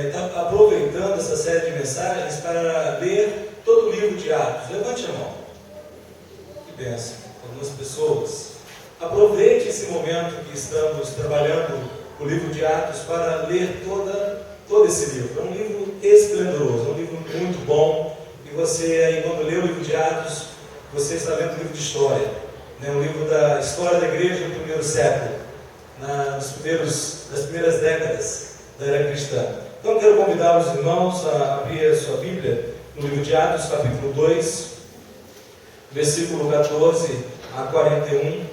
está aproveitando essa série de mensagens para ler todo o livro de Atos. Levante a mão. Que bênção. Algumas pessoas. Aproveite esse momento que estamos trabalhando o livro de Atos para ler todo esse livro. É um livro esplendoroso, é um livro muito bom. E você aí, quando lê o livro de Atos, você está lendo um livro de história, né? Um livro da história da igreja no primeiro século, nas primeiras décadas da era cristã. Então quero convidar os irmãos a abrir a sua Bíblia no livro de Atos, capítulo 2, versículo 14 a 41.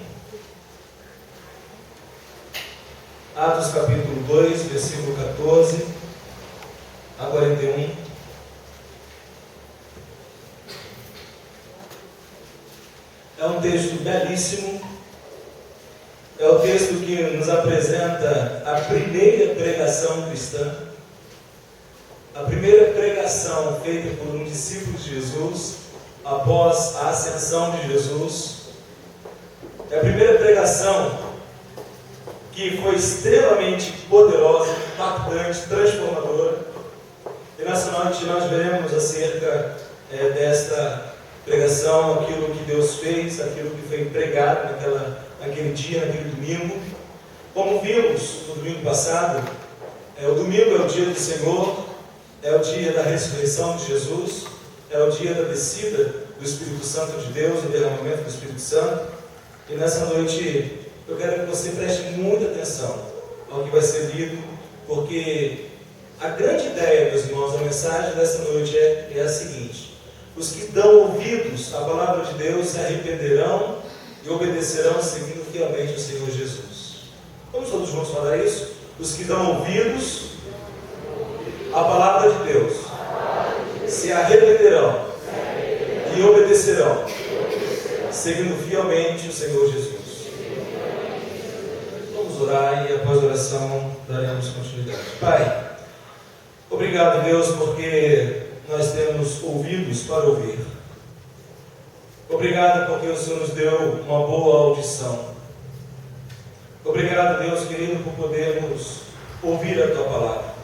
Atos capítulo 2, versículo 14 a 41. É um texto belíssimo. É o texto que nos apresenta a primeira pregação cristã. A primeira pregação feita por um discípulo de Jesus após a ascensão de Jesus. É a primeira pregação que foi extremamente poderosa, impactante, transformadora. E nessa noite nós veremos acerca desta pregação, aquilo que Deus fez, aquilo que foi pregado naquele dia, naquele domingo. Como vimos no domingo passado, o domingo é o dia do Senhor, é o dia da ressurreição de Jesus, é o dia da descida do Espírito Santo de Deus, o derramamento do Espírito Santo. E nessa noite eu quero que você preste muita atenção ao que vai ser lido, porque a grande ideia, meus irmãos, da mensagem dessa noite é a seguinte: os que dão ouvidos à palavra de Deus se arrependerão e obedecerão seguindo fielmente o Senhor Jesus. Vamos todos juntos falar isso? Os que dão ouvidos à palavra de Deus se arrependerão e obedecerão seguindo fielmente o Senhor Jesus. Vamos orar e após a oração daremos continuidade. Pai, obrigado, Deus, porque nós temos ouvidos para ouvir. Obrigado porque o Senhor nos deu uma boa audição. Obrigado, Deus querido, por podermos ouvir a Tua palavra.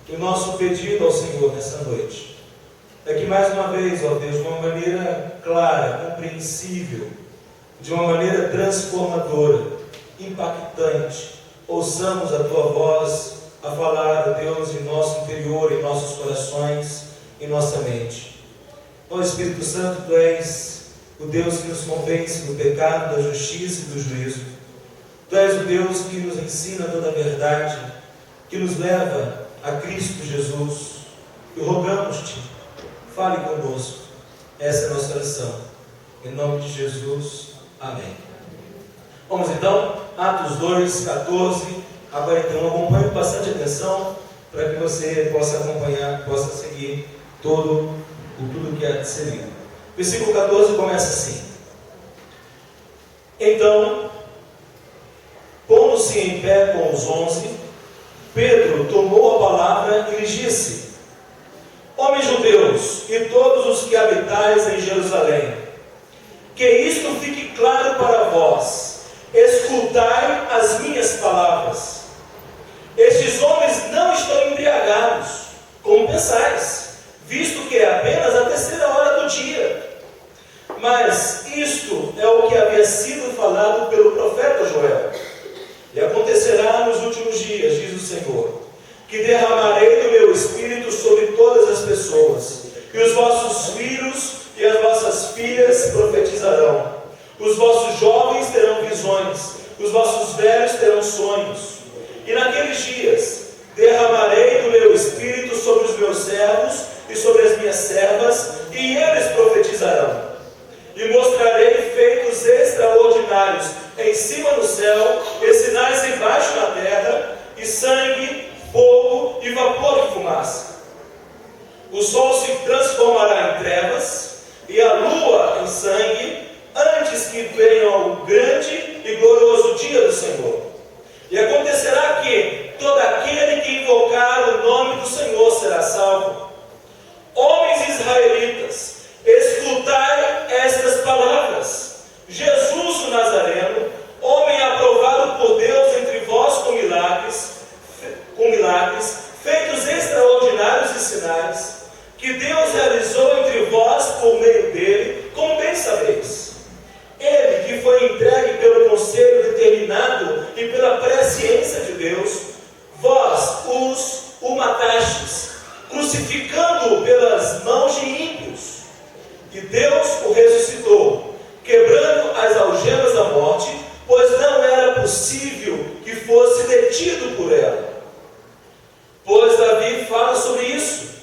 E o nosso pedido ao Senhor nessa noite é que mais uma vez, ó Deus, de uma maneira clara, compreensível, de uma maneira transformadora, impactante, ouçamos a Tua voz a falar, ó Deus, em nosso interior, em nossos corações, em nossa mente. Ó Espírito Santo, Tu és o Deus que nos convence do pecado, da justiça e do juízo. Tu és o Deus que nos ensina toda a verdade, que nos leva a Cristo Jesus. E rogamos-te, fale conosco. Essa é a nossa oração. Em nome de Jesus. Amém. Vamos então, Atos 2, 14 a 41. Acompanhe com bastante atenção para que você possa acompanhar, possa seguir tudo que é de ser lido. Versículo 14 começa assim: Então, pondo-se em pé com os 11, Pedro tomou a palavra e lhes disse: Homens judeus e todos os que habitais em Jerusalém, que isto fique claro para vós, escutai as minhas palavras. Estes homens não estão embriagados, como pensais, visto que é apenas a terceira hora do dia. Mas isto é o que havia sido falado pelo profeta Joel. E acontecerá nos últimos dias, diz o Senhor, que derramarei do meu Espírito sobre todas as pessoas, e os vossos filhos e as vossas filhas profetizarão. Os vossos jovens terão visões, os vossos velhos terão sonhos. E naqueles dias derramarei do meu Espírito sobre os meus servos e sobre as minhas servas, e eles profetizarão. E mostrarei feitos extraordinários em cima do céu, e sinais embaixo na terra, e sangue, fogo e vapor de fumaça. O sol se transformará em trevas, e a lua em sangue, antes que venha o grande e glorioso dia do Senhor. E acontecerá que todo aquele que invocar o nome do Senhor será salvo. Homens israelitas, escutai estas palavras. Jesus o Nazareno, homem aprovado por Deus entre vós com milagres, feitos extraordinários e sinais, que Deus realizou entre vós por meio dele, como bem sabeis. Ele que foi entregue pelo conselho determinado e pela presciência de Deus, vós o matastes, crucificando-o pelas mãos de ímpios. E Deus o ressuscitou, quebrando as algemas da morte, pois não era possível que fosse detido por ela. Pois Davi fala sobre isso: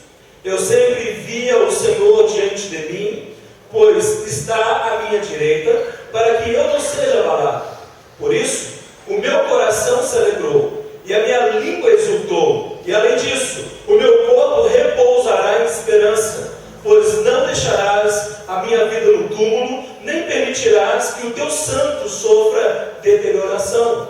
eu sempre via o Senhor diante de mim, pois está à minha direita, para que eu não seja abalado. Por isso, o meu coração se alegrou, e a minha língua exultou. E além disso, o meu corpo repousará em esperança, pois não deixarás a minha vida no túmulo, nem permitirás que o teu santo sofra deterioração.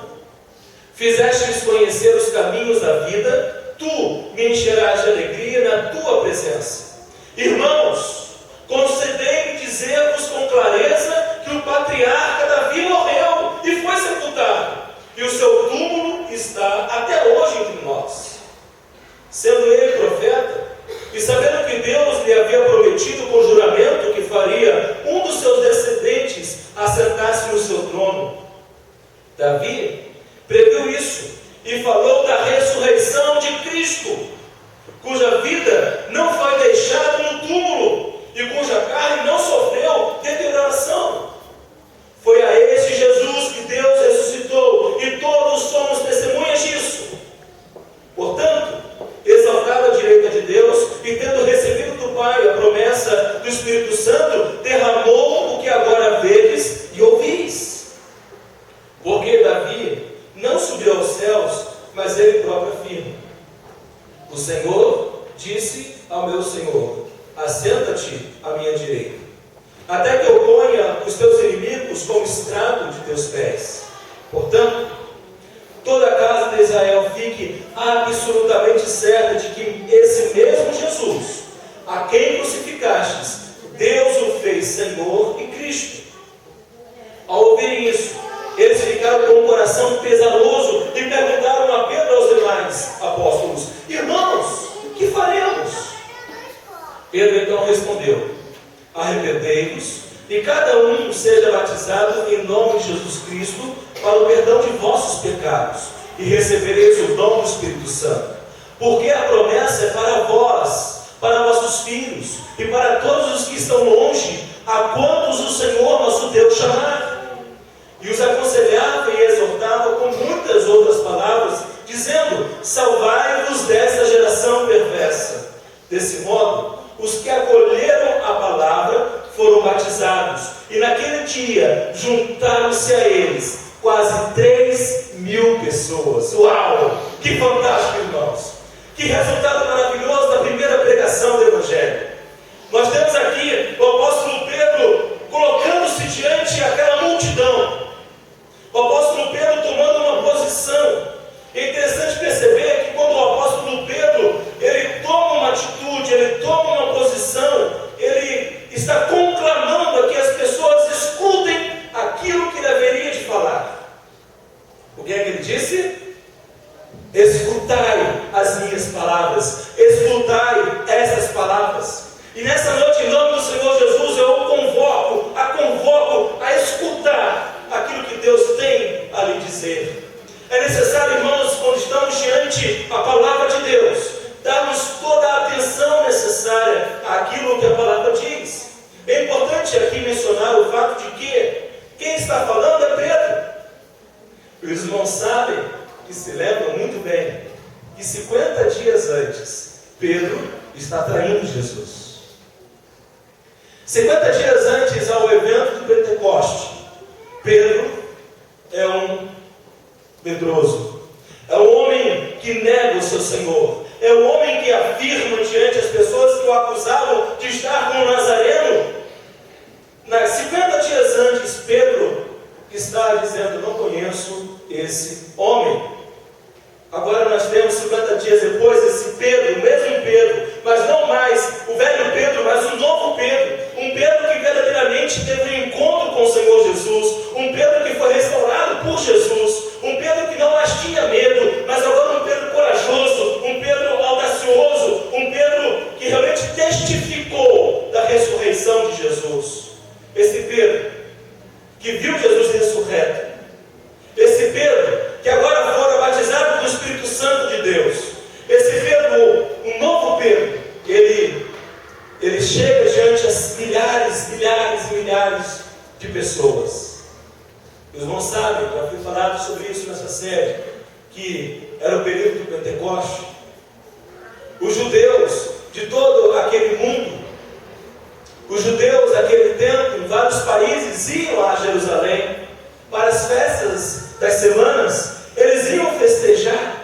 Fizeste-lhes conhecer os caminhos da vida, tu me encherás de alegria na tua presença. Irmãos, concedei-me dizer-vos com clareza que o patriarca Davi morreu e foi sepultado, e o seu túmulo está até hoje entre nós. Sendo ele profeta, e sabendo que Deus lhe havia prometido com juramento que faria um dos seus descendentes assentar-se no seu trono, Davi previu isso e falou da ressurreição de Cristo, cuja vida não foi deixada no túmulo e cuja carne não sofreu deterioração. Foi a este Jesus que Deus ressuscitou, e todos somos testemunhas disso. Portanto, exaltado à direita de Deus, e tendo recebido do Pai a promessa do Espírito Santo, derramou o que agora vedes e ouvis. Porque Davi não subiu aos céus, mas ele próprio afirma: o Senhor disse ao meu Senhor: assenta-te à minha direita, até que eu ponha os teus inimigos como estrado de teus pés. Portanto, toda a casa de Israel fique absolutamente certa de que esse mesmo Jesus, a quem crucificastes, Deus o fez Senhor e Cristo. Ao ouvirem isso, eles ficaram com o coração pesaroso e perguntaram a Pedro e aos demais apóstolos: irmãos, que faremos? Pedro então respondeu: arrependei-vos e cada um seja batizado em nome de Jesus Cristo para o perdão de vossos pecados, e recebereis o dom do Espírito Santo. Porque a promessa é para vós, para vossos filhos e para todos os que estão longe, a quantos o Senhor nosso Deus chamar. E os aconselhava e exortava com muitas outras palavras, dizendo: salvai-vos desta geração perversa. Desse modo, os que acolheram a palavra foram batizados, e naquele dia juntaram-se a eles quase 3.000 pessoas. Uau! Que fantástico, irmãos! Que resultado maravilhoso da primeira pregação do Evangelho. Nós temos aqui o apóstolo Pedro colocando-se diante daquela multidão. O apóstolo Pedro tomando uma posição. É interessante perceber que quando o apóstolo Pedro ele toma uma atitude, ele toma uma posição, ele está conclamando a que as pessoas escutem aquilo que deveria de falar. O que é que ele disse? Escutai as minhas palavras, escutai essas palavras. E nessa noite, em nome do Senhor Jesus, eu o convoco a escutar aquilo que Deus tem a lhe dizer. É necessário, irmãos, quando estamos diante da palavra de Deus, darmos toda a atenção necessária àquilo que a palavra diz. É importante aqui mencionar o fato de que quem está falando é Pedro. Os irmãos sabem, que se lembram muito bem, que 50 dias antes, Pedro está traindo Jesus. 50 dias antes ao evento do Pentecoste, Pedro é um medroso, é um homem que nega o seu Senhor, é um homem que afirma diante as pessoas que o acusavam de estar com o Nazareno. 50 dias antes, Pedro está dizendo: não conheço esse homem. Agora nós temos 50 dias depois esse Pedro, o mesmo Pedro, mas não mais o velho Pedro, mas um novo Pedro, um Pedro que verdadeiramente teve um encontro com o Senhor Jesus, um Pedro que foi restaurado por Jesus, um Pedro que não mais tinha medo, mas agora um Pedro corajoso, um Pedro de Deus. Esse Pedro, um novo Pedro, ele chega diante das milhares de pessoas. Os irmãos sabem, já fui falado sobre isso nessa série, que era o período do Pentecoste. Os judeus de todo aquele mundo, os judeus daquele tempo, em vários países, iam a Jerusalém para as festas das semanas. Eles iam festejar.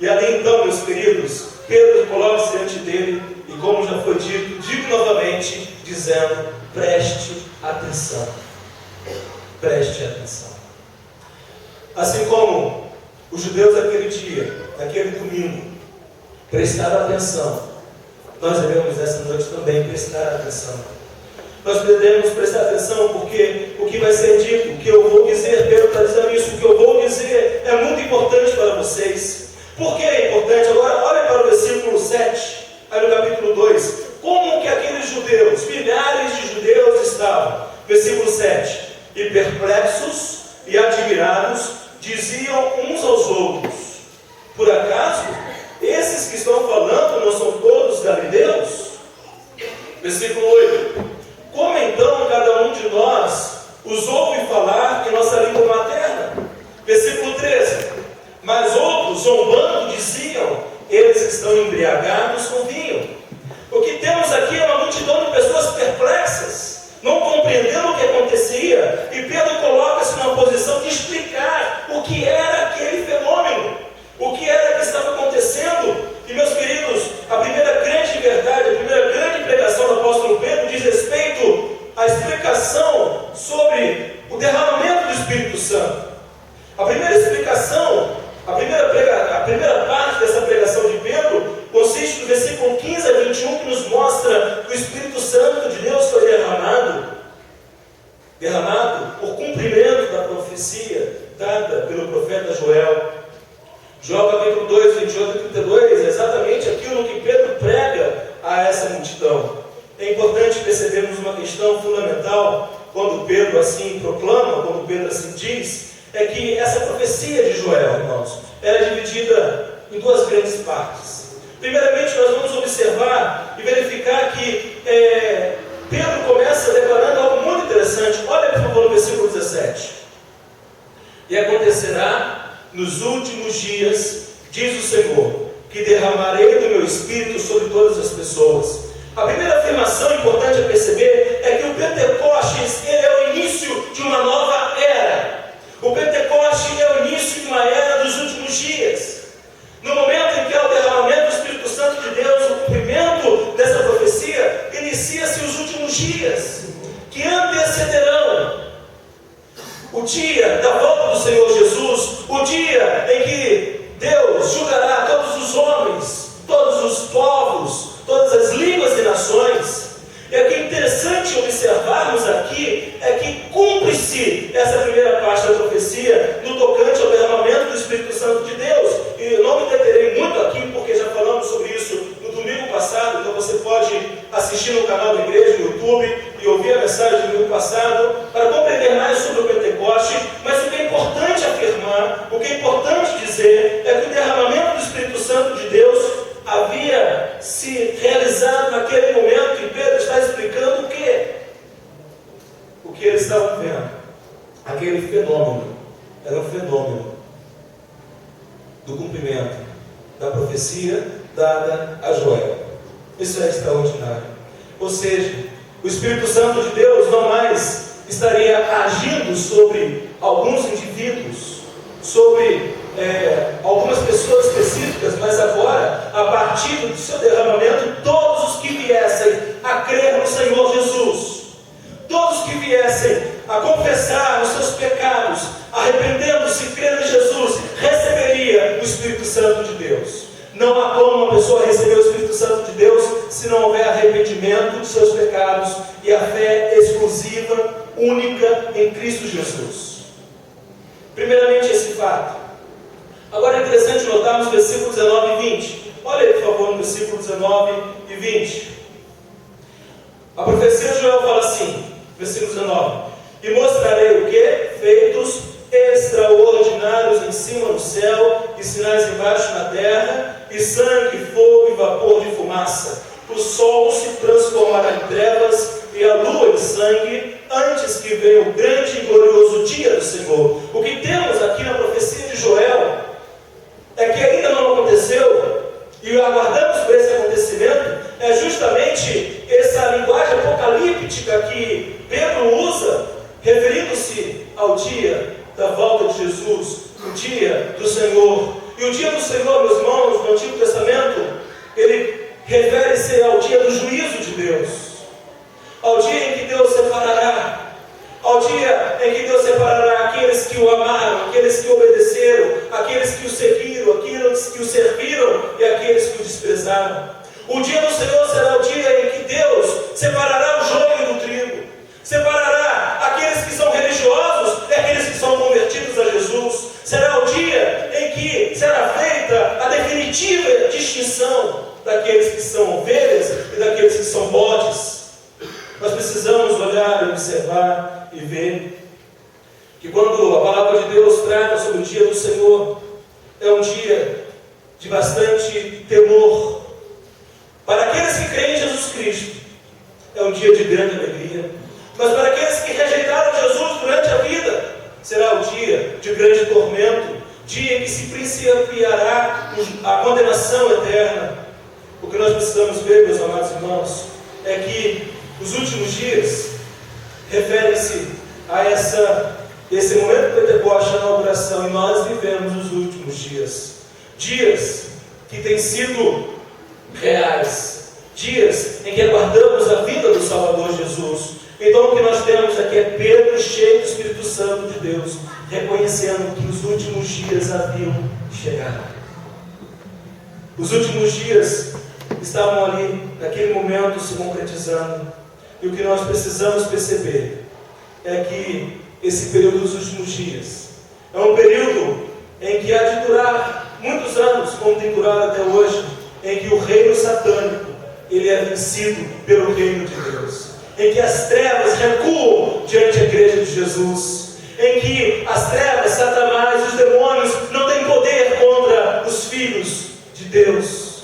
E ali então, meus queridos, Pedro coloca-se diante dele e, como já foi dito, digo novamente, dizendo: preste atenção. Preste atenção. Assim como os judeus daquele dia, naquele domingo, prestaram atenção, nós devemos nessa noite também prestar atenção. Nós devemos prestar atenção porque o que vai ser dito, o que eu vou dizer, Pedro está dizendo isso, o que eu vou dizer é muito importante para vocês. Por que é importante? Agora olhem para o versículo 7, aí no capítulo 2, como que aqueles judeus, milhares de judeus estavam. Versículo 7, e perplexos e admirados, diziam uns aos outros: por acaso esses que estão falando não são todos galileus? Versículo 8, como então cada um de nós os ouve falar em nossa língua materna? Versículo 13, mas outros, zombando, diziam: eles estão embriagados com vinho. O que temos aqui é uma multidão de pessoas perplexas, não compreendendo o que acontecia, e Pedro coloca-se numa posição de explicar o que era aquele fenômeno, o que era que estava acontecendo. E, meus queridos, a primeira grande verdade, a primeira grande pregação do apóstolo Pedro diz respeito à explicação sobre o derramamento do Espírito Santo. A primeira explicação, a primeira parte dessa pregação de Pedro consiste no versículo 15 a 21, que nos mostra que o Espírito Santo de Deus foi derramado por cumprimento da profecia dada pelo profeta Joel. Joel capítulo 2, 28 e 32, é exatamente aquilo que Pedro prega a essa multidão. É importante percebermos uma questão fundamental quando Pedro assim proclama, quando Pedro assim diz, é que essa profecia de Joel, irmãos, era dividida em duas grandes partes. Primeiramente, nós vamos observar e verificar que Pedro começa declarando algo muito interessante. Olha, por favor, no versículo 17. E acontecerá nos últimos dias, diz o Senhor, que derramarei do meu Espírito sobre todas as pessoas. A primeira afirmação importante a perceber é que o Pentecostes é o início de uma nova era. O Pentecostes é o início de uma era dos últimos dias. No momento em que há o derramamento do Espírito Santo de Deus, o cumprimento dessa profecia, inicia-se os últimos dias, que antecederão o dia da volta do Senhor Jesus, o dia em que Deus julgará todos os homens, todos os povos, todas as línguas e nações. E o que é interessante observarmos aqui é que cumpre-se essa primeira parte da profecia no tocante ao derramamento do Espírito Santo de Deus. E eu não me deterei muito aqui, porque já falamos sobre isso no domingo passado, então você pode assistir no canal da igreja, no YouTube, e ouvir a mensagem do domingo passado, para compreender mais sobre o Pentecoste. Mas o que é importante afirmar, o que é importante dizer, é que o derramamento do Espírito Santo de Deus havia se realizado naquele momento, e Pedro está explicando o que? O que eles estavam vendo. Aquele fenômeno era um fenômeno do cumprimento da profecia dada a Joel. Isso é extraordinário. Ou seja, o Espírito Santo de Deus não mais estaria agindo sobre alguns indivíduos, sobre algumas pessoas específicas, mas agora, a partir do seu derramamento, todos os que viessem a crer no Senhor Jesus, todos que viessem a confessar os seus pecados, arrependendo-se e crendo em Jesus, receberia o Espírito Santo de Deus. Não há como uma pessoa receber o Espírito Santo de Deus se não houver arrependimento dos seus pecados e a fé exclusiva, única em Cristo Jesus. Primeiramente, esse fato. Agora é interessante notarmos versículos 19 e 20. Olha aí, por favor, no versículo 19 e 20. A profecia de Joel fala assim, versículo 19: e mostrarei o que? Feitos extraordinários em cima no céu, e sinais embaixo na terra, e sangue, fogo e vapor de fumaça. O sol se transformará em trevas, e a lua em sangue, antes que venha o grande e glorioso dia do Senhor. O que temos aqui na profecia de Joel é que ainda não aconteceu, e aguardamos por esse acontecimento. É justamente essa linguagem apocalíptica que Pedro usa, referindo-se ao dia da volta de Jesus, o dia do Senhor. E o dia do Senhor, meus irmãos, no Antigo Testamento, ele refere-se ao dia do juízo de Deus, ao dia em que Deus separará, ao dia em que Deus separará aqueles que o amaram, aqueles que o obedeceram, aqueles que o seguiram, aqueles que o serviram e aqueles que o desprezaram. O dia do Senhor será o dia em que Deus separará o joio do trigo, separará aqueles que são religiosos e aqueles que são convertidos a Jesus. Será o dia em que será feita a definitiva distinção daqueles que são ovelhas e daqueles que são bodes. Nós precisamos olhar, observar e ver que quando a palavra de Deus trata sobre o dia do Senhor, é um dia de bastante temor. Para aqueles que creem em Jesus Cristo, é um dia de grande alegria. Mas para aqueles que rejeitaram Jesus durante a vida, será o dia de grande tormento, dia em que se principiará a condenação eterna. O que nós precisamos ver, meus amados irmãos, é que os últimos dias referem-se a esse momento de Pentecoste, a inauguração, e nós vivemos os últimos dias. Dias que têm sido reais, dias em que aguardamos a vinda do Salvador Jesus. Então o que nós temos aqui é Pedro cheio do Espírito Santo de Deus, reconhecendo que os últimos dias haviam chegado. Os últimos dias estavam ali, naquele momento, se concretizando. E o que nós precisamos perceber é que esse período dos últimos dias é um período em que há de durar muitos anos, como tem durado até hoje, em que o reino satânico ele é vencido pelo reino de Deus, em que as trevas recuam diante da igreja de Jesus, em que as trevas, Satanás, os demônios não têm poder contra os filhos de Deus.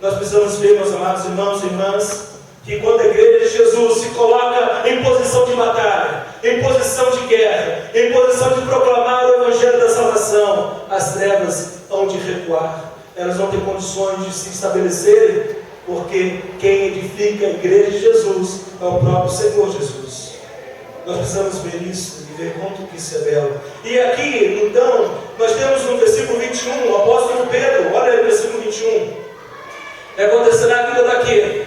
Nós precisamos ver, meus amados irmãos e irmãs, que quando a igreja de Jesus se coloca em posição de batalha, em posição de guerra, em posição de proclamar o Evangelho da salvação, as trevas hão de recuar, elas não têm condições de se estabelecerem, porque quem edifica a igreja de Jesus é o próprio Senhor Jesus. Nós precisamos ver isso e ver quanto que isso é belo. E aqui, então, nós temos no versículo 21, o apóstolo Pedro, olha aí no versículo 21, acontecerá a vida daquele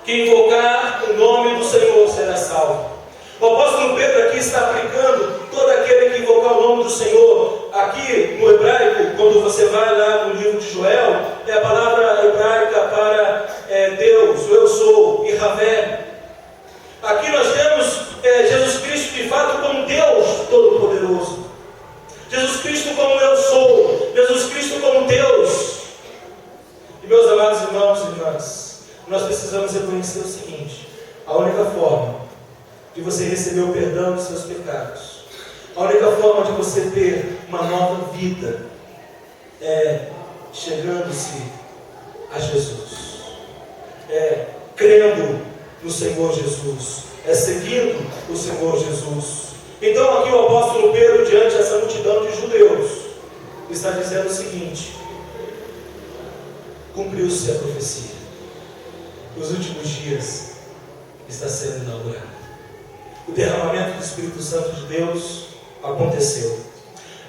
que invocar o nome do Senhor será salvo. O apóstolo Pedro aqui está aplicando todo aquele que invocar o nome do Senhor. Aqui no hebraico, quando você vai lá no livro de Joel, é a palavra hebraica para Deus, o eu sou, Yahvé. Aqui nós temos Jesus Cristo de fato como Deus Todo-Poderoso, Jesus Cristo como eu sou, Jesus Cristo como Deus. E meus amados irmãos e irmãs, nós precisamos reconhecer o seguinte: a única forma de você receber o perdão dos seus pecados, a única forma de você ter uma nova vida é chegando-se a Jesus, é crendo no Senhor Jesus, é seguindo o Senhor Jesus. Então aqui o apóstolo Pedro, diante dessa multidão de judeus, está dizendo o seguinte: cumpriu-se a profecia, os últimos dias está sendo inaugurado. O derramamento do Espírito Santo de Deus aconteceu.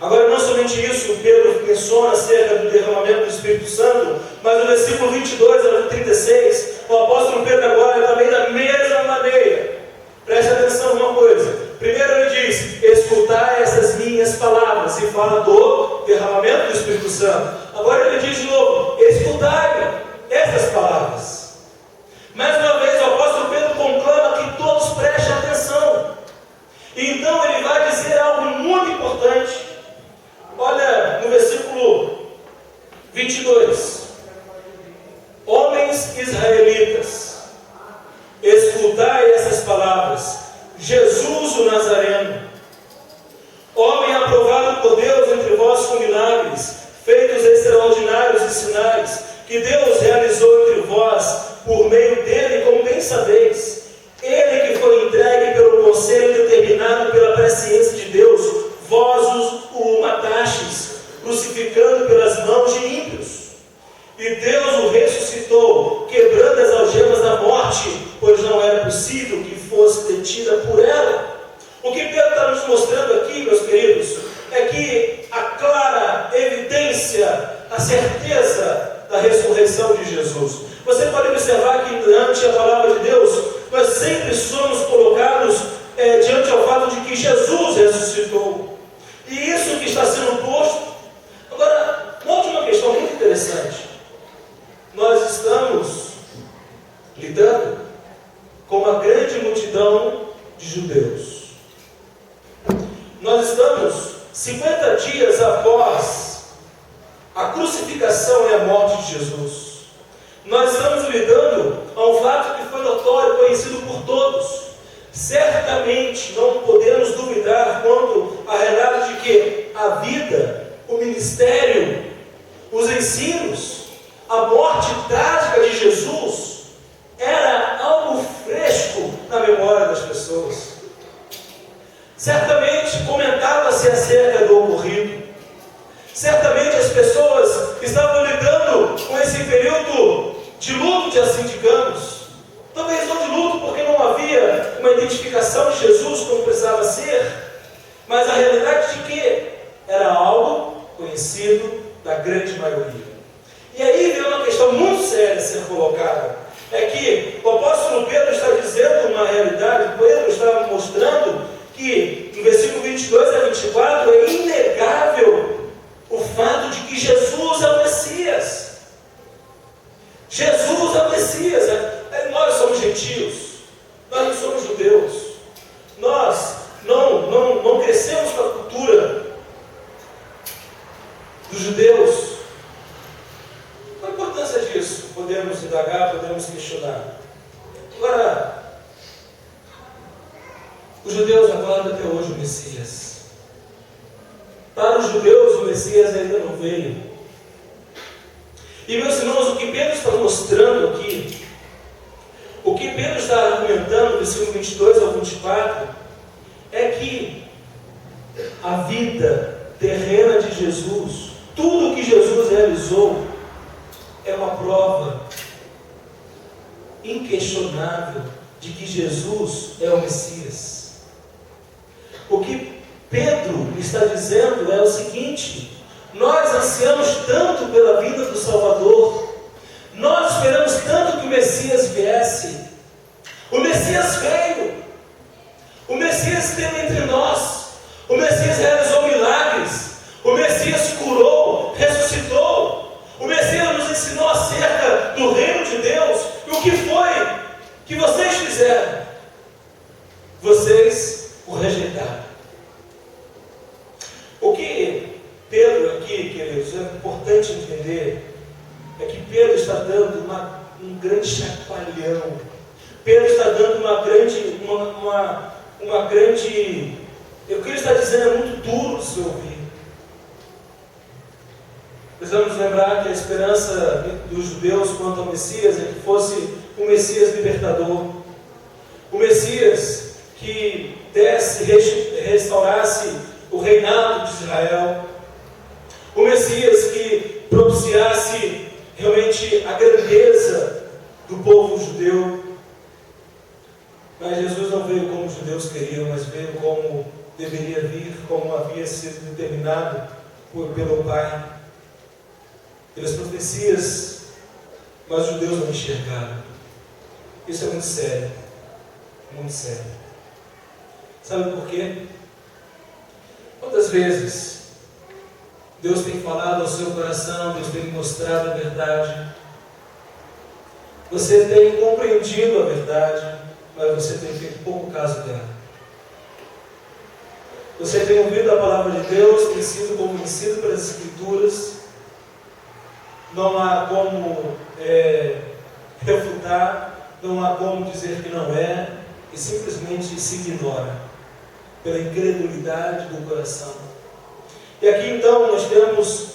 Agora, não somente isso, Pedro menciona acerca do derramamento do Espírito Santo, mas no versículo 22 ao 36, o apóstolo Pedro agora também da mesma maneira. Preste atenção numa coisa. Primeiro ele diz: escutai essas minhas palavras, e fala do derramamento do Espírito Santo. Agora ele diz de novo: escutai essas palavras. Mais uma vez o apóstolo Pedro conclama que todos prestem atenção. E então ele vai dizer algo muito importante. Olha no versículo 22. Homens israelitas, escutai essas palavras. Jesus o Nazareno, homem aprovado por Deus entre vós com milagres, feitos extraordinários e sinais, que Deus realizou entre vós, por meio dele, como bem sabeis. Ele que foi entregue pelo conselho determinado pela presciência de Deus, vós o matastes, crucificando pelas mãos de ímpios. E Deus o ressuscitou, quebrando as algemas da morte, pois não era possível que fosse detida por ela. O que Pedro está nos mostrando aqui, meus queridos, é que a clara evidência, a certeza da ressurreição de Jesus. Você pode observar que durante a palavra de Deus, nós sempre somos colocados diante ao fato de que Jesus ressuscitou. E isso que está sendo posto. Agora, note uma questão muito interessante. Nós estamos lidando com uma grande multidão de judeus. Nós estamos 50 dias após a crucificação e a morte de Jesus. Nós estamos lidando a um fato que foi notório, conhecido por todos. Certamente não podemos duvidar quanto a relato de que a vida, o ministério, os ensinos, a morte trágica de Jesus era algo fresco na memória das pessoas. Certamente comentava-se acerca do ocorrido. Certamente as pessoas estavam lidando com esse período de luto, de assim digamos. Talvez não de luto, porque não havia uma identificação de Jesus como precisava ser, mas a realidade de que era algo conhecido da grande maioria. E aí vem uma questão muito séria a ser colocada. É que o apóstolo Pedro está dizendo uma realidade, Pedro está mostrando que no versículo 22 a 24 é inegável o fato de que Jesus é o Messias. Jesus é o Messias. Nós somos gentios, nós não somos judeus, nós não crescemos com a cultura dos judeus. Qual a importância disso? Podemos indagar, podemos questionar. Agora, os judeus aguardam até hoje o Messias. Para os judeus o Messias ainda não veio. E meus irmãos, o que Pedro está mostrando aqui, o que Pedro está argumentando no versículo 22 ao 24, é que a vida terrena de Jesus, tudo o que Jesus realizou, é uma prova inquestionável de que Jesus é o Messias. O que Pedro está dizendo é o seguinte: nós ansiamos tanto pela vinda do Salvador, nós esperamos tanto que o Messias viesse. O Messias veio, o Messias esteve entre nós, o Messias realizou milagres, o Messias curou, ressuscitou, o Messias nos ensinou acerca do reino de Deus. E o que foi que vocês fizeram? Vocês o rejeitaram. O que Pedro aqui, queridos, é importante entender, é que Pedro está dando um grande chacoalhão. Pedro está dando uma grande, o que ele está dizendo é muito duro de se ouvir. Precisamos lembrar que a esperança dos judeus quanto ao Messias é que fosse um Messias libertador, o Messias que desse, restaurasse o reinado de Israel, o Messias que propiciasse realmente a grandeza do povo judeu. Mas Jesus não veio como os judeus queriam, mas veio como deveria vir, como havia sido determinado pelo Pai, pelas profecias, mas os judeus não enxergaram. Isso é muito sério, muito sério. Sabe por quê? Quantas vezes Deus tem falado ao seu coração, Deus tem mostrado a verdade, você tem compreendido a verdade, mas você tem feito pouco caso dela. Você tem ouvido a palavra de Deus, tem sido convencido pelas Escrituras, não há como refutar, não há como dizer que não é, e simplesmente se ignora. pela incredulidade do coração. E aqui então nós temos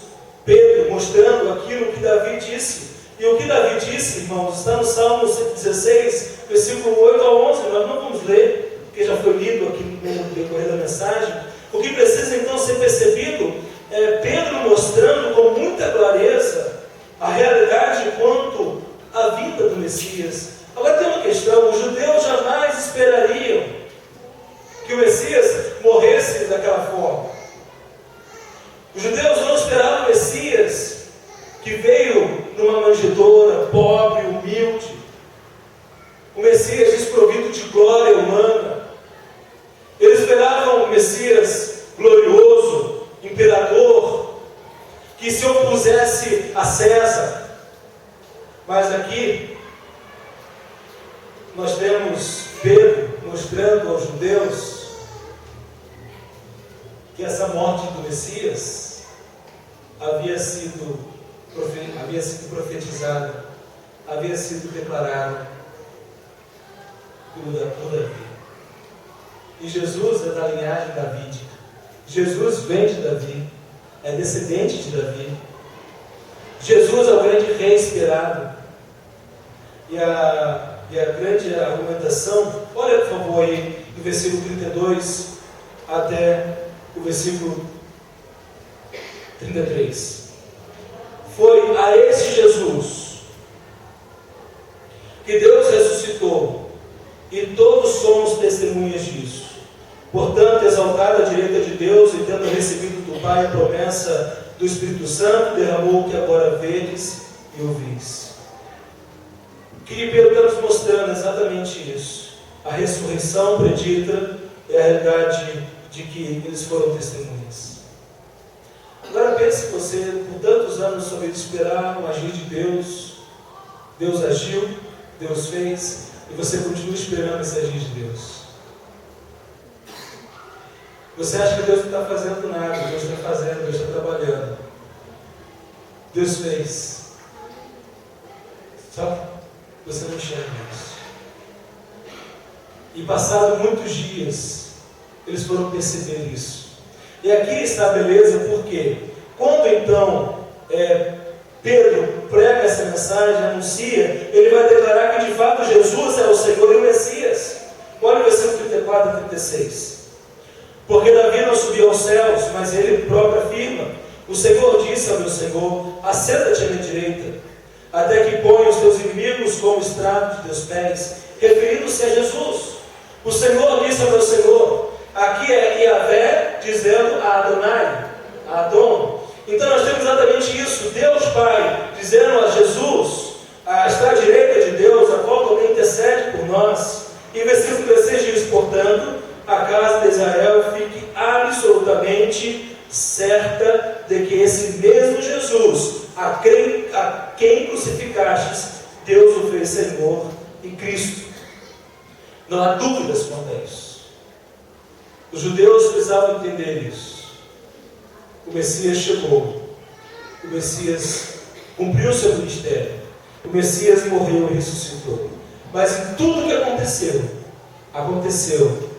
Pedro mostrando aquilo que Davi disse. E o que Davi disse, irmãos, está no Salmo 116, versículo 8 a 11. Nós não vamos ler, porque já foi lido aqui no decorrer da mensagem. O que precisa então ser percebido é Pedro mostrando com muita clareza a realidade quanto à vinda do Messias. Agora tem uma questão: os judeus jamais esperariam que o Messias morresse daquela forma. Os judeus não esperavam o Messias que veio numa manjedoura, pobre, humilde, o Messias desprovido de glória humana. Eles esperavam o Messias glorioso, imperador, que se opusesse a César. Mas aqui nós temos Pedro mostrando aos judeus que essa morte do Messias havia sido profetizada, havia sido declarada por Davi. E Jesus é da linhagem davídica. Jesus vem de Davi, é descendente de Davi. Jesus é o grande rei esperado. E a grande argumentação, olha por favor aí, do versículo 32 até o versículo 33. Foi a esse Jesus que Deus ressuscitou, e todos somos testemunhas disso. Portanto, exaltado à direita de Deus, e tendo recebido do Pai a promessa do Espírito Santo, derramou o que agora vedes e ouvis. O que Pedro está nos mostrando é exatamente isso. A ressurreição predita é a realidade de que eles foram testemunhas. Agora pense você, por tantos anos, sobre esperar o agir de Deus. Deus agiu, Deus fez, e você continua esperando esse agir de Deus. Você acha que Deus não está fazendo nada, Deus está fazendo, Deus está trabalhando. Deus fez. Só que você não enxerga isso. E passado muitos dias, eles foram perceber isso. E aqui está a beleza, porque quando então Pedro prega essa mensagem, anuncia, ele vai declarar que de fato Jesus é o Senhor e o Messias. Olha o versículo 34 e 36. Porque Davi não subiu aos céus, mas ele próprio afirma: o Senhor disse ao meu Senhor: assenta-te à minha direita, até que ponha os teus inimigos como estrado de teus pés, referindo-se a Jesus. O Senhor disse ao meu Senhor: aqui é Yahvé dizendo a Adonai, a Adon. Então nós temos exatamente isso: Deus Pai dizendo a Jesus, está à direita de Deus, a qual também intercede por nós. E o versículo 16 diz: portanto, a casa de Israel fique absolutamente certa de que esse mesmo Jesus, a quem crucificastes, Deus o fez Senhor e Cristo. Não há dúvidas quanto a isso. Os judeus precisavam entender isso. O Messias chegou. O Messias cumpriu seu ministério. O Messias morreu e ressuscitou. Mas em tudo que aconteceu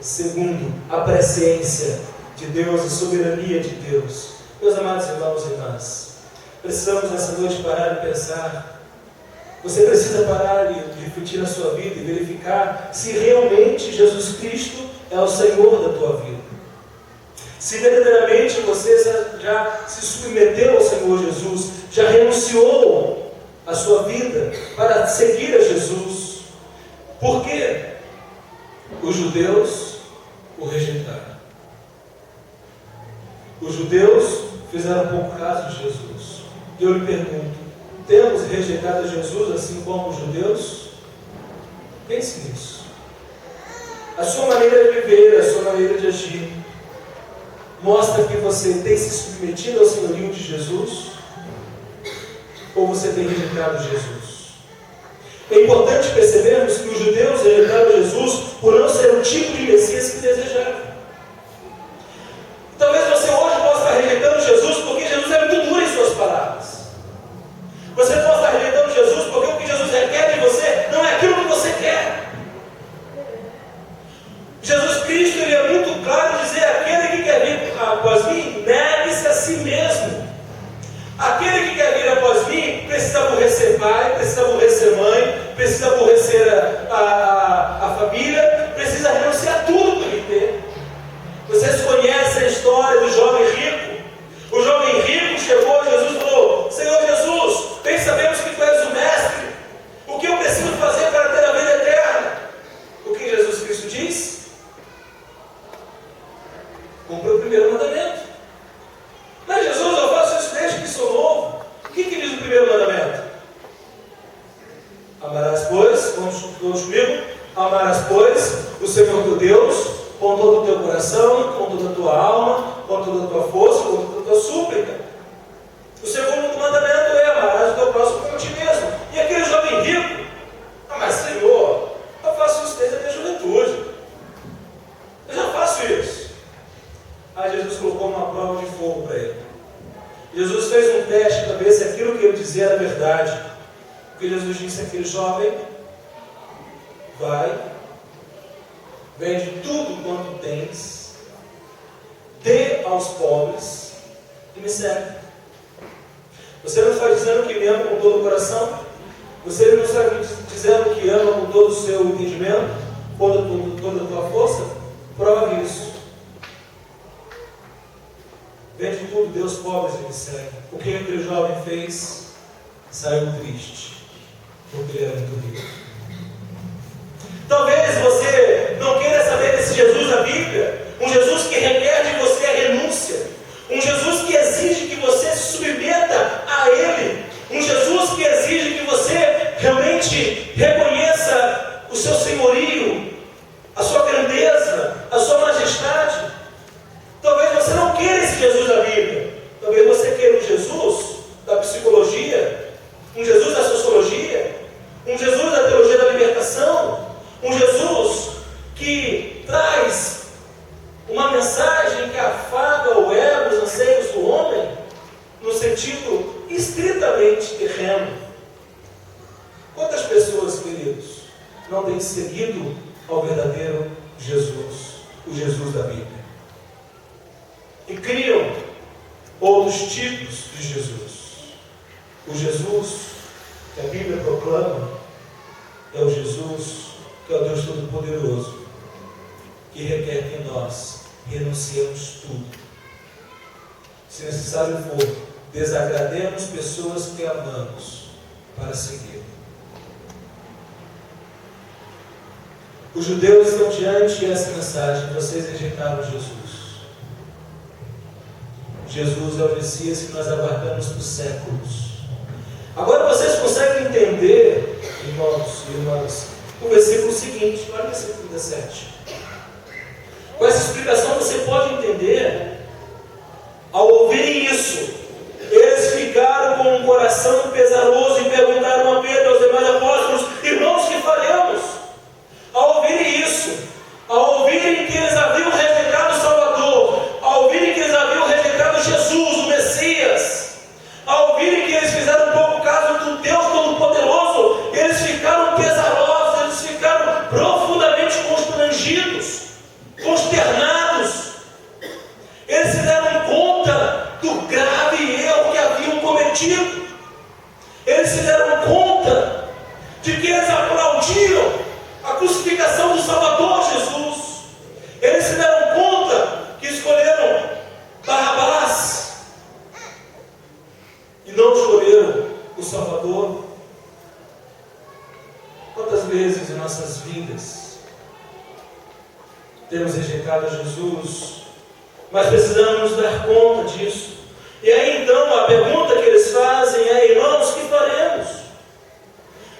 segundo a presciência de Deus, a soberania de Deus. Meus amados irmãos e irmãs, precisamos nessa noite parar e pensar. Você precisa parar e refletir na sua vida e verificar se realmente Jesus Cristo é o Senhor da tua vida. Se verdadeiramente você já se submeteu ao Senhor Jesus, já renunciou a sua vida para seguir a Jesus. Por quê? Os judeus o rejeitaram. Os judeus fizeram pouco caso de Jesus. E eu lhe pergunto: temos rejeitado Jesus assim como os judeus? Pense nisso. A sua maneira de viver, a sua maneira de agir, mostra que você tem se submetido ao senhorio de Jesus? Ou você tem rejeitado Jesus? É importante percebermos que os judeus rejeitaram Jesus por não ser o tipo de Messias que desejavam. Talvez você hoje possa estar rejeitando Jesus porque Jesus é muito duro em suas palavras. Você possa estar rejeitando Jesus porque o que Jesus requer de você não é aquilo que você quer. Jesus Cristo, ele é muito claro pai, precisa aborrecer mãe, precisa aborrecer a família, precisa renunciar a tudo para ele ter. Vocês conhecem a história do jovem rico? O jovem rico chegou a Jesus e falou: Senhor Jesus, bem sabemos que tu és o mestre. O que eu preciso fazer para ter a vida eterna? O que Jesus Cristo diz? Cumpra o primeiro mandamento. Mas Jesus, eu faço isso desde que sou novo. O que diz o primeiro mandamento? Amarás, pois, vamos todos comigo, amarás, pois, o Senhor teu Deus, com todo o teu coração, com toda a tua alma, com toda a tua força, com toda a tua súplica. O segundo mandamento é: amarás o teu próximo como a ti mesmo. E aquele jovem rico: mas Senhor, eu faço isso desde a minha juventude, eu já faço isso. Aí Jesus colocou uma prova de fogo para ele. Jesus fez um teste para ver se aquilo que ele dizia era verdade. Porque Jesus disse àquele jovem: vai, vende tudo quanto tens, dê aos pobres e me segue. Você não está dizendo que me ama com todo o coração? Você não está dizendo que ama com todo o seu entendimento, toda a tua força? Prove isso. Vende tudo, dê aos pobres e me segue. O que aquele jovem fez? Saiu triste, porque ele era muito rico. Talvez você não queira saber desse Jesus da Bíblia, um Jesus que requer de você a renúncia, um Jesus que exige que você se submeta a Ele, um Jesus que exige que você realmente reconheça o seu senhorio, a sua grandeza, a sua majestade. Talvez você não queira esse Jesus da Bíblia, talvez você queira um Jesus da psicologia, um Jesus da sociologia, um Jesus da teologia da libertação, um Jesus que traz uma mensagem que afaga o ego, os anseios do homem, no sentido estritamente terreno. Quantas pessoas, queridos, não têm seguido ao verdadeiro Jesus, o Jesus da Bíblia, e criam outros tipos de Jesus? O Jesus que a Bíblia proclama é o Jesus que é o Deus Todo-Poderoso, que requer que nós renunciemos tudo. Se necessário for, desagrademos pessoas que amamos para seguir. Os judeus estão diante dessa mensagem: vocês rejeitaram Jesus. Jesus é o Messias que nós aguardamos por séculos. Agora vocês conseguem entender, irmãos e irmãs, o versículo seguinte, olha o versículo 17. Com essa explicação você pode entender. Ao ouvirem isso, eles ficaram com um coração pesaroso e perguntaram a Pedro e aos demais apóstolos: irmãos, que faremos? Ao ouvirem isso, ao ouvirem que eles haviam rejeitado o Salvador, ao ouvirem que eles haviam rejeitado Jesus, o Messias, ao ouvirem que eles fizeram pouco caso do Deus Todo-Poderoso, eles ficaram pesarosos, eles ficaram profundamente constrangidos, consternados. Eles se deram conta do grave erro que haviam cometido. Eles se deram conta de que eles aplaudiam a crucificação do Salvador Jesus. Eles se deram conta que escolheram Barrabás e não escolheram o Salvador. Quantas vezes em nossas vidas temos rejeitado Jesus, mas precisamos nos dar conta disso. E aí então a pergunta que eles fazem é: irmãos, que faremos?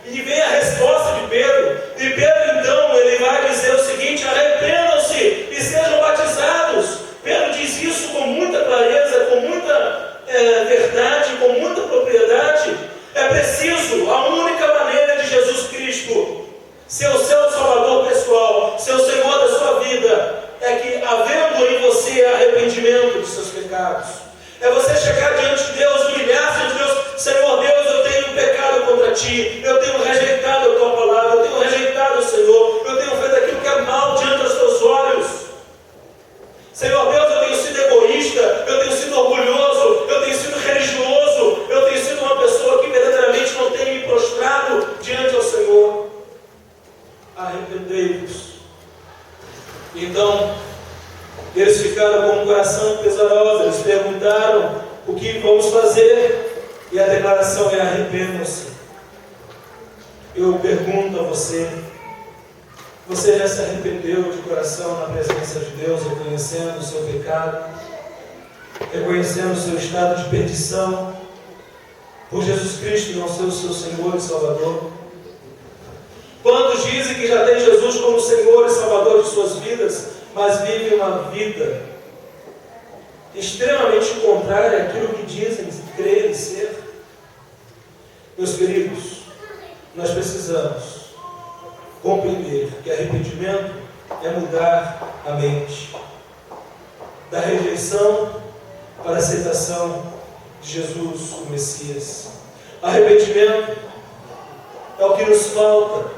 E vem a resposta de Pedro. E Pedro então, ele vai dizer o seguinte: arrependam-se e sejam batizados. Pedro diz isso com muita clareza, com muita verdade, com muita propriedade. É preciso, a única maneira de Jesus Cristo ser o seu Salvador pessoal, ser o Senhor da sua vida, é que, havendo em você arrependimento dos seus pecados, é você chegar diante de Deus, humilhar-se diante de Deus: Senhor Deus, eu tenho pecado contra Ti, eu tenho rejeitado a Tua palavra, eu tenho rejeitado o Senhor, eu tenho feito aquilo que é mal diante dos Teus olhos. Senhor Deus, eu tenho sido egoísta, eu tenho sido orgulhoso, eu tenho sido religioso, eu tenho sido uma pessoa que verdadeiramente não tem me prostrado chegaram com um coração pesaroso, eles perguntaram o que vamos fazer, e a declaração é: arrependam-se. Eu pergunto a você, você já se arrependeu de coração na presença de Deus, reconhecendo o seu pecado, reconhecendo o seu estado de perdição, por Jesus Cristo não ser o seu Senhor e Salvador? Quantos dizem que já tem Jesus como Senhor e Salvador de suas vidas, mas vivem uma vida extremamente contrária àquilo que dizem crer e ser? Meus queridos, nós precisamos compreender que arrependimento é mudar a mente da rejeição para a aceitação de Jesus, o Messias. Arrependimento é o que nos falta,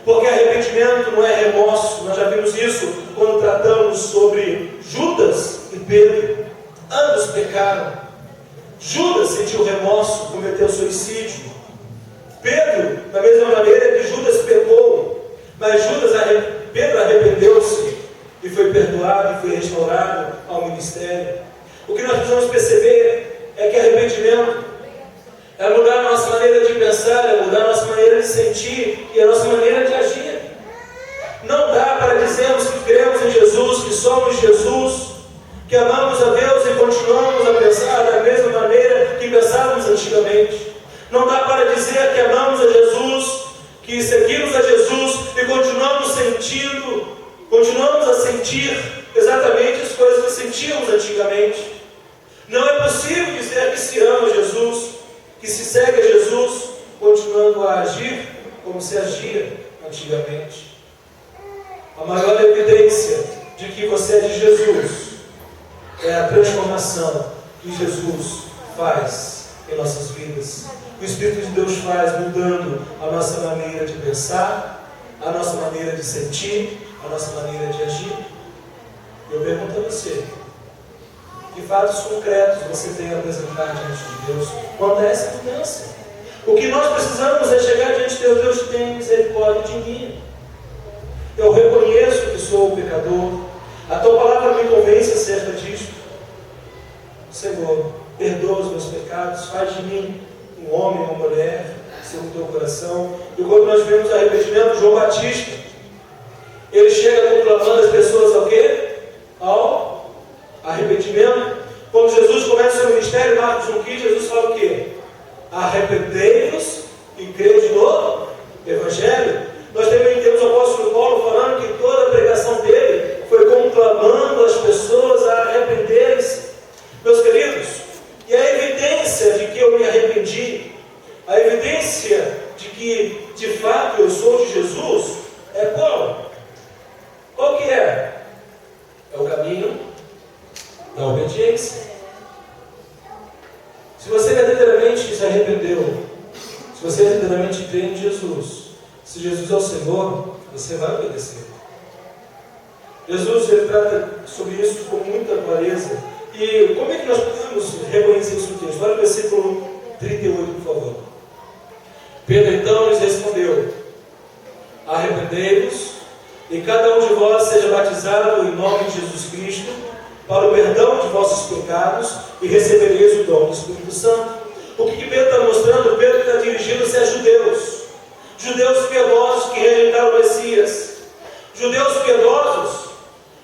porque arrependimento não é remorso. Nós já vimos isso quando tratamos sobre Judas e Pedro. Ambos pecaram. Judas sentiu remorso, cometeu suicídio. Pedro, da mesma maneira que Judas pecou, mas Pedro arrependeu-se e foi perdoado e foi restaurado ao ministério. O que nós precisamos perceber é que arrependimento é mudar a nossa maneira de pensar, é mudar a nossa maneira de sentir e a nossa maneira de agir. Não dá para dizermos que cremos em Jesus, que somos Jesus, que amamos a Deus e continuamos a pensar da mesma maneira que pensávamos antigamente. Não dá para dizer que amamos a Jesus, que seguimos a Jesus e continuamos a sentir exatamente as coisas que sentíamos antigamente. Não é possível dizer que se ama Jesus, que se segue a Jesus, continuando a agir como se agia antigamente. A maior evidência de que você é de Jesus é a transformação que Jesus faz em nossas vidas. O Espírito de Deus faz mudando a nossa maneira de pensar, a nossa maneira de sentir, a nossa maneira de agir. Eu pergunto a você, que fatos concretos você tem a apresentar diante de Deus quanto a essa mudança? O que nós precisamos é chegar diante de Deus: Deus tem misericórdia de mim. Eu reconheço que sou pecador. A tua palavra me convence acerca disto. Senhor, perdoa os meus pecados, faz de mim um homem, uma mulher, segundo o teu coração. E quando nós vemos arrependimento, João Batista, ele chega proclamando as pessoas ao quê? Ao arrependimento. Quando Jesus começa o seu ministério, Marcos 1,15, Jesus fala o quê? Arrependei-vos e crede no Evangelho. Nós também temos o apóstolo Paulo falando que toda a pregação dele foi conclamando as pessoas a arrependerem-se. Meus queridos, e a evidência de que eu me arrependi, a evidência de que de fato eu sou de Jesus, é qual? Qual que é? É o caminho da obediência. Se você verdadeiramente se arrependeu, se você verdadeiramente crê em Jesus, se Jesus é o Senhor, você vai obedecer. Jesus, ele trata sobre isso com muita clareza. E como é que nós podemos reconhecer isso no texto? Olha o versículo 38, por favor. Pedro então lhes respondeu: arrependei-vos e cada um de vós seja batizado em nome de Jesus Cristo para o perdão de vossos pecados e recebereis o dom do Espírito Santo. O que Pedro está mostrando? Pedro está dirigindo-se a judeus piedosos que rejeitaram o Messias, judeus piedosos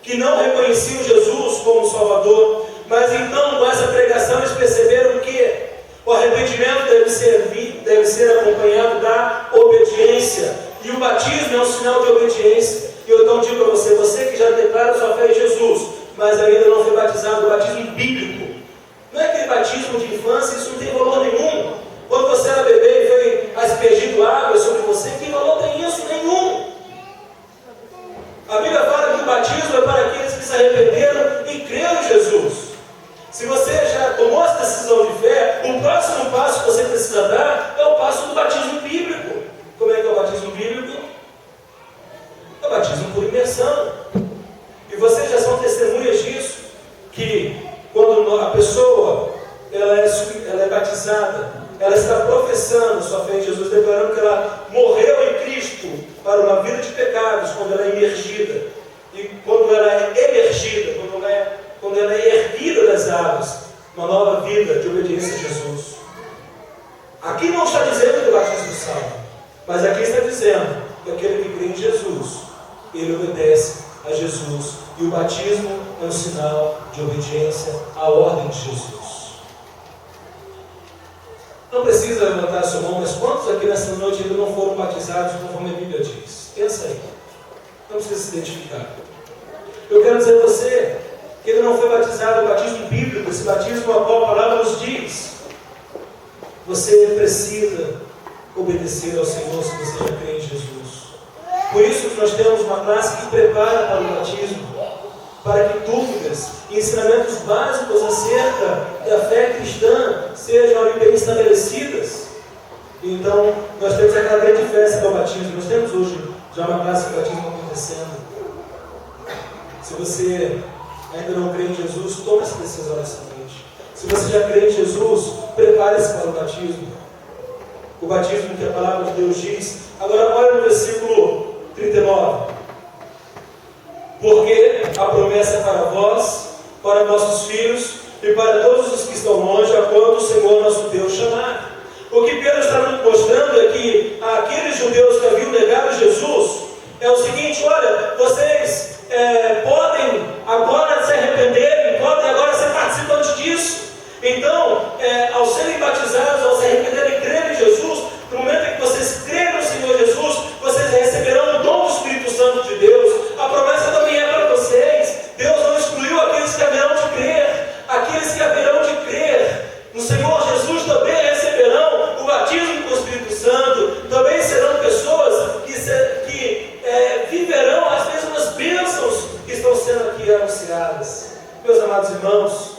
que não reconheciam Jesus como Salvador. Mas então, com essa pregação, eles perceberam que o arrependimento deve ser acompanhado da obediência, e o batismo é um sinal de obediência. E eu então digo a você, você que já declara sua fé em Jesus, mas ainda não foi batizado, o batismo bíblico, não é aquele batismo de infância, isso não tem valor nenhum. Quando você era bebê e foi aspergido água sobre você, que valor tem isso? Nenhum. A Bíblia fala que o batismo é para aqueles que se arrependeram e creram em Jesus. Se você já tomou essa decisão de fé, o próximo passo que você precisa dar é o passo do batismo bíblico. Como é que é o batismo bíblico? É o batismo por imersão. E vocês já são testemunhas disso, que quando a pessoa ela é batizada, ela está professando sua Mas aqui está dizendo que aquele que crê em Jesus, ele obedece a Jesus. E o batismo é um sinal de obediência à ordem de Jesus. Não precisa levantar a sua mão, mas quantos aqui nessa noite ainda não foram batizados conforme a Bíblia diz? Pensa aí. Não precisa se identificar. Eu quero dizer a você que ele não foi batizado, o batismo bíblico, esse batismo a qual a palavra nos diz. Você precisa obedecer ao Senhor se você já crê em Jesus. Por isso que nós temos uma classe que prepara para o batismo, para que dúvidas e ensinamentos básicos acerca da fé cristã sejam bem estabelecidas. Então, nós temos aquela grande festa do batismo. Nós temos hoje já uma classe de batismo acontecendo. Se você ainda não crê em Jesus, tome essa decisão nessa noite. Se você já crê em Jesus, prepare-se para o batismo. O batismo que a palavra de Deus diz. Agora olha no versículo 39. Porque a promessa é para vós, para nossos filhos e para todos os que estão longe, a quando o Senhor nosso Deus chamar. O que Pedro está nos mostrando é que aqueles judeus que haviam negado Jesus, é o seguinte: olha, vocês podem agora se arrependerem, podem agora ser participantes disso. Então, ao serem batizados, ao se arrependerem e crerem em Jesus, no momento em que vocês crerem no Senhor Jesus, vocês receberão o dom do Espírito Santo de Deus. A promessa também é para vocês. Deus não excluiu aqueles que haverão de crer. Aqueles que haverão de crer no Senhor Jesus também receberão o batismo com o Espírito Santo. Também serão pessoas que viverão as mesmas bênçãos que estão sendo aqui anunciadas. Meus amados irmãos,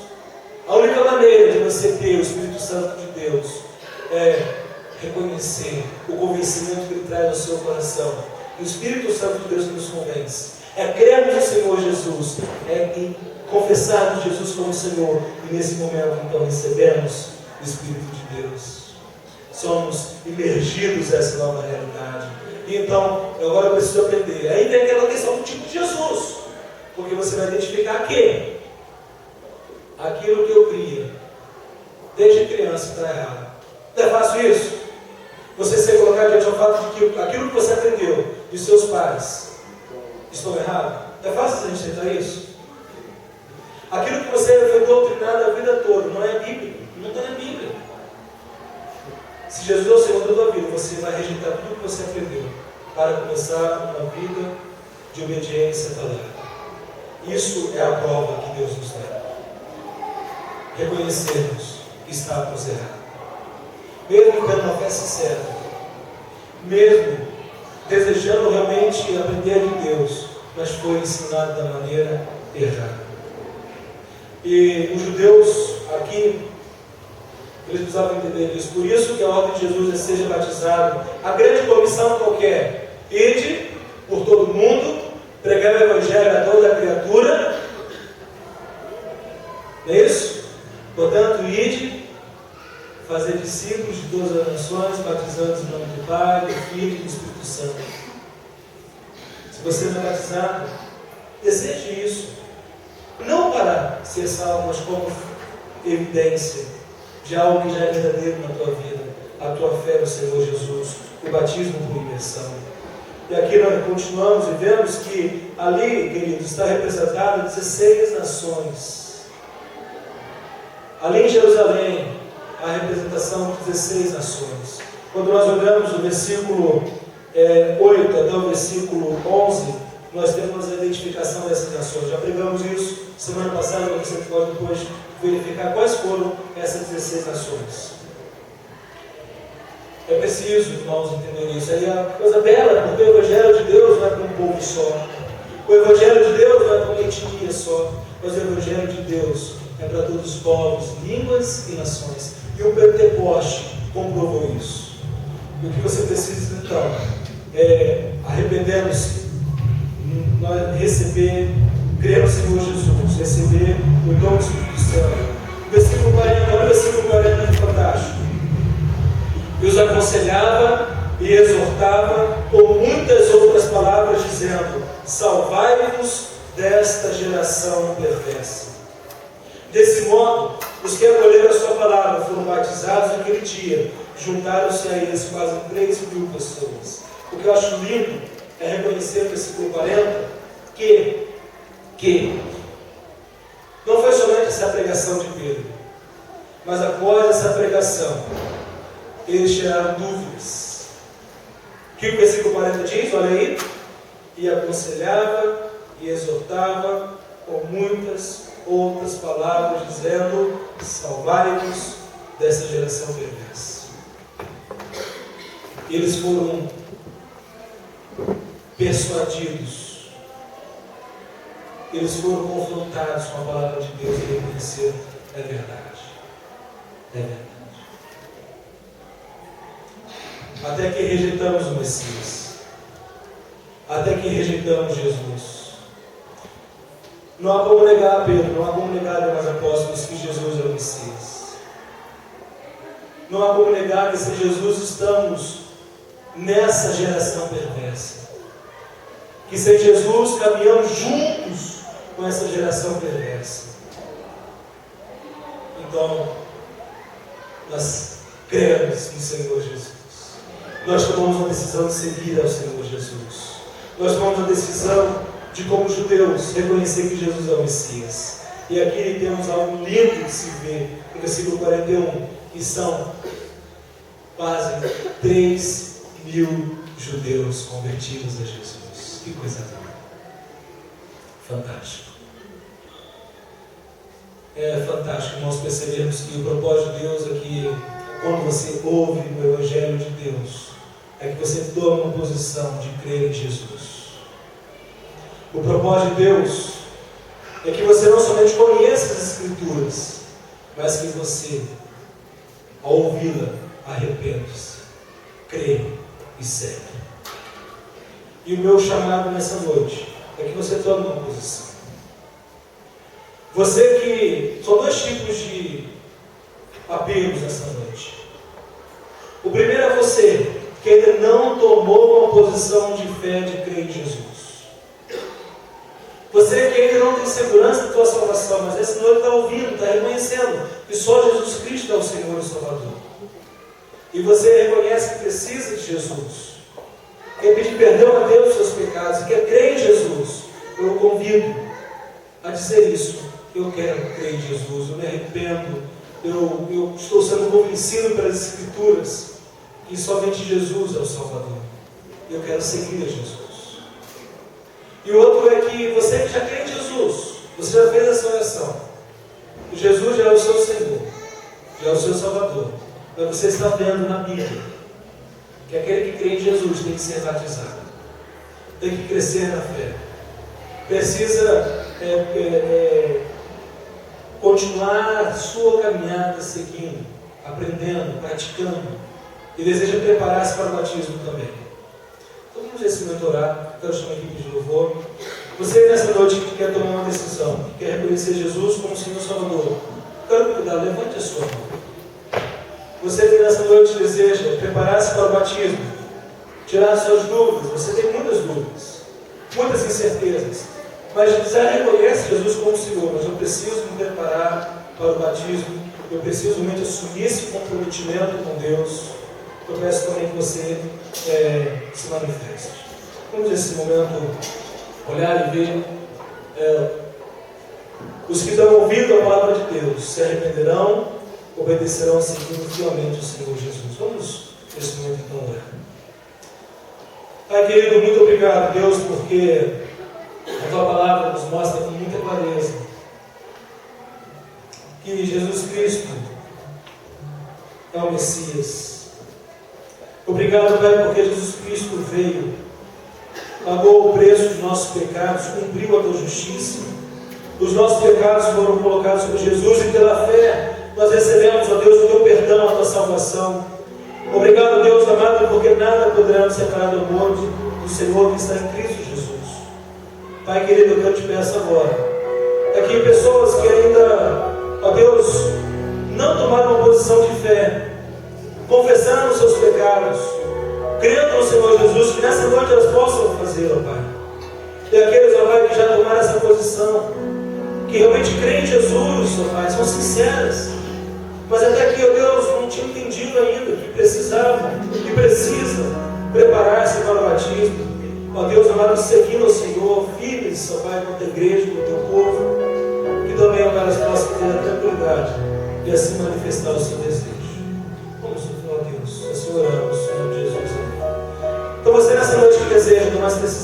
a única maneira de você ter o Espírito Santo de Deus é reconhecer o convencimento que Ele traz ao seu coração. E o Espírito Santo de Deus que nos convence. É crermos no Senhor Jesus, é confessarmos Jesus como Senhor, e nesse momento então recebemos o Espírito de Deus. Somos imergidos nessa nova realidade. E então, agora eu preciso aprender. Aí tem aquela questão do tipo de Jesus, porque você vai identificar que aquilo que eu cria desde criança está errado. Não é fácil isso? Você ser colocado diante do fato de que aquilo que você aprendeu de seus pais estão errados. É fácil a gente aceitar isso? Aquilo que você foi doutrinado a vida toda não é bíblico, não está na Bíblia. Se Jesus é o Senhor da tua vida, você vai rejeitar tudo que você aprendeu para começar uma vida de obediência à palavra. Isso é a prova que Deus nos dá. Reconhecermos que estávamos errados. Mesmo tendo uma fé sincera, mesmo desejando realmente aprender de Deus, mas foi ensinado da maneira errada. E os judeus aqui, eles precisavam entender isso. Por isso que a ordem de Jesus é seja batizado. A grande comissão qualquer: ide por todo mundo, pregar o Evangelho a toda a criatura. Não é isso? Portanto, ide, fazer discípulos de todas as nações, batizando-os em nome do Pai, do Filho e do Espírito Santo. Se você não é batizado, deseje isso. Não para ser salvo, mas como evidência de algo que já é verdadeiro na tua vida. A tua fé no Senhor Jesus, o batismo por imersão. E aqui nós continuamos e vemos que ali, queridos, está representado 16 nações. Ali em Jerusalém, a representação de 16 nações. Quando nós olhamos o versículo 8 até o versículo 11, nós temos a identificação dessas nações. Já pregamos isso semana passada, você pode depois verificar quais foram essas 16 nações. É preciso, irmãos, entender isso. Aí é uma coisa bela, porque o Evangelho de Deus não é para um povo só. O Evangelho de Deus não é para uma etnia só. Mas o Evangelho de Deus é para todos os povos, línguas e nações. E o Pentecoste comprovou isso. E o que você precisa então é arrepender-se, receber, crer no Senhor Jesus, receber o dom do Espírito Santo. Versículo 40, olha o versículo 40 é fantástico. E os aconselhava e exortava com muitas outras palavras, dizendo: salvai-vos desta geração perversa. Desse modo, Os que acolheram a sua palavra foram batizados naquele dia. Juntaram-se a eles quase 3.000 pessoas. O que eu acho lindo é reconhecer no versículo 40 que não foi somente essa pregação de Pedro, mas após essa pregação, eles tiraram dúvidas. O que o versículo 40 diz? Olha aí. E aconselhava e exortava com muitas outras palavras, dizendo: salvai-vos dessa geração perversa. Eles foram persuadidos, eles foram confrontados com a palavra de Deus e reconheceram: é verdade, é verdade. Até que rejeitamos o Messias, até que rejeitamos Jesus. Não há como negar a Pedro, não há como negar a demais apóstolos que Jesus é o Messias. Não há como negar que sem Jesus estamos nessa geração perversa. Que sem Jesus caminhamos juntos com essa geração perversa. Então, nós cremos no Senhor Jesus. Nós tomamos uma decisão de seguir ao Senhor Jesus. Nós tomamos a decisão de, como judeus, reconhecer que Jesus é o Messias. E aqui temos algo lindo de se ver no versículo 41, que são quase 3.000 judeus convertidos a Jesus. Que coisa linda! Fantástico. É fantástico nós percebemos que o propósito de Deus é que, quando você ouve o Evangelho de Deus, é que você toma uma posição de crer em Jesus. O propósito de Deus é que você não somente conheça as Escrituras, mas que você, ao ouvi-la, arrependa-se, crê e segue. E o meu chamado nessa noite é que você tome uma posição. Você que... São dois tipos de apelos nessa noite. O primeiro é você que ainda não tomou uma posição de fé, de crer em Jesus. Você que ainda não tem segurança da tua salvação, mas essa noite está ouvindo, está reconhecendo que só Jesus Cristo é o Senhor e Salvador. E você reconhece que precisa de Jesus. Quer pedir perdão a Deus dos seus pecados e quer crer em Jesus. Eu o convido a dizer isso. Eu quero crer em Jesus, eu me arrependo. Eu estou sendo convencido pelas Escrituras que somente Jesus é o Salvador. Eu quero seguir a Jesus. E o outro é que você que já crê em Jesus, você já fez essa oração. E Jesus já é o seu Senhor, já é o seu Salvador. Mas você está vendo na Bíblia que aquele que crê em Jesus tem que ser batizado, tem que crescer na fé, precisa continuar a sua caminhada seguindo, aprendendo, praticando, e deseja preparar-se para o batismo também. Então vamos nesse momento orar. Quero chamar a equipe de louvor. Você nessa noite que quer tomar uma decisão, que quer reconhecer Jesus como Senhor Salvador, quero cuidar, levante a sua mão. Você que nessa noite deseja preparar-se para o batismo, tirar suas dúvidas. Você tem muitas dúvidas, muitas incertezas, mas já reconhece Jesus como Senhor. Mas eu preciso me preparar para o batismo, eu preciso realmente assumir esse comprometimento com Deus. Eu peço também que você se manifeste. Vamos nesse momento olhar e ver os que estão ouvindo a palavra de Deus se arrependerão, obedecerão seguindo fielmente o Senhor Jesus. Vamos nesse momento então orar. Pai querido, muito obrigado, Deus, porque a tua palavra nos mostra com muita clareza que Jesus Cristo é o Messias. Obrigado, Pai, porque Jesus Cristo veio, pagou o preço dos nossos pecados, cumpriu a tua justiça. Os nossos pecados foram colocados sobre Jesus e pela fé nós recebemos, ó Deus, o teu perdão, a tua salvação. Obrigado, Deus amado, porque nada poderá nos separar do amor do Senhor que está em Cristo Jesus. Pai querido, eu te peço agora, aqui pessoas que ainda, ó Deus, não tomaram uma posição de fé, confessando os seus pecados, crendo no Senhor Jesus, que nessa noite elas possam fazer, ó Pai. E aqueles, ó Pai, que já tomaram essa posição, que realmente creem em Jesus, ó Pai, são sinceras, mas até aqui, ó Deus, não tinham entendido ainda que precisavam, que precisam preparar-se para o batismo. Ó Deus amado, seguindo o Senhor, firmes, ó Pai, com a tua igreja, com o teu povo, que também, ó Pai, elas possam ter a tranquilidade e assim manifestar o seu desejo. Vamos, ó Deus, assim oramos, em nome de Jesus. Então você nessa noite que deseja tomar essa decisão,